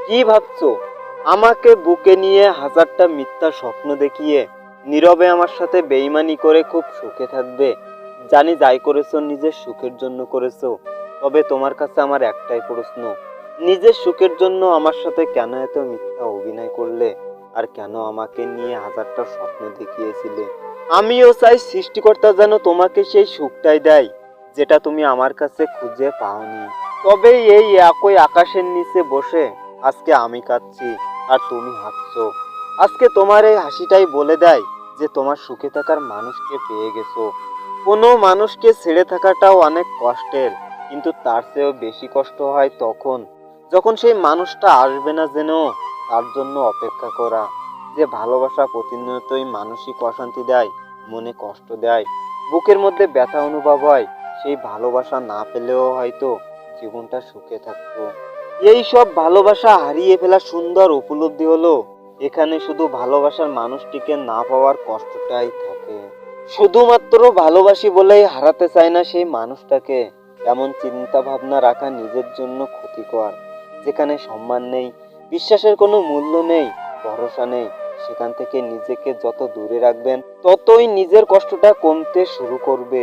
কি ভাবছো? আমাকে বুকে নিয়ে হাজারটা মিথ্যা স্বপ্ন দেখিয়ে নীরবে আমার সাথে বেইমানি করে খুব সুখে থাকবে। জানি যাই করেছো নিজের সুখের জন্য করেছো। তবে তোমার কাছে আমার একটাই প্রশ্ন, নিজের সুখের জন্য আমার সাথে কেন এত মিথ্যা অভিনয় করলে? আর কেন আমাকে নিয়ে হাজারটা স্বপ্ন দেখিয়েছিলে? আমিও চাই সৃষ্টিকর্তা যেন তোমাকে সেই সুখটাই দেয় যেটা তুমি আমার কাছে খুঁজে পাওনি। তবে এই একই আকাশের নিচে বসে আজকে আমি কাঁদছি আর তুমি হাসছো। আজকে তোমার এই হাসিটাই বলে দেয় যে তোমার সুখে থাকার মানুষকে পেয়ে গেছো। কোনো মানুষকে ছেড়ে থাকাটাও অনেক কষ্টের, কিন্তু তার চেয়েও বেশি কষ্ট হয় তখন যখন সেই মানুষটা আসবে না জেনেও তার জন্য অপেক্ষা করা। যে ভালোবাসা প্রতিনিয়তই মানসিক অশান্তি দেয়, মনে কষ্ট দেয়, বুকের মধ্যে ব্যথা অনুভব হয়, সেই ভালোবাসা না পেলেও হয়তো জীবনটা সুখে থাকতো। এই সব ভালোবাসা হারিয়ে ফেলা সুন্দর উপলব্ধি হলো এখানে শুধু ভালোবাসার মানুষটিকে না পাওয়ার কষ্টটাই থাকে। শুধুমাত্র ভালোবাসি বলেই হারাতে চায় না সেই মানুষটাকে, এমন চিন্তা ভাবনা রাখা নিজের জন্য ক্ষতিকর। যেখানে সম্মান নেই, বিশ্বাসের কোনো মূল্য নেই, ভরসা নেই, সেখান থেকে নিজেকে যত দূরে রাখবেন ততই নিজের কষ্টটা কমতে শুরু করবে।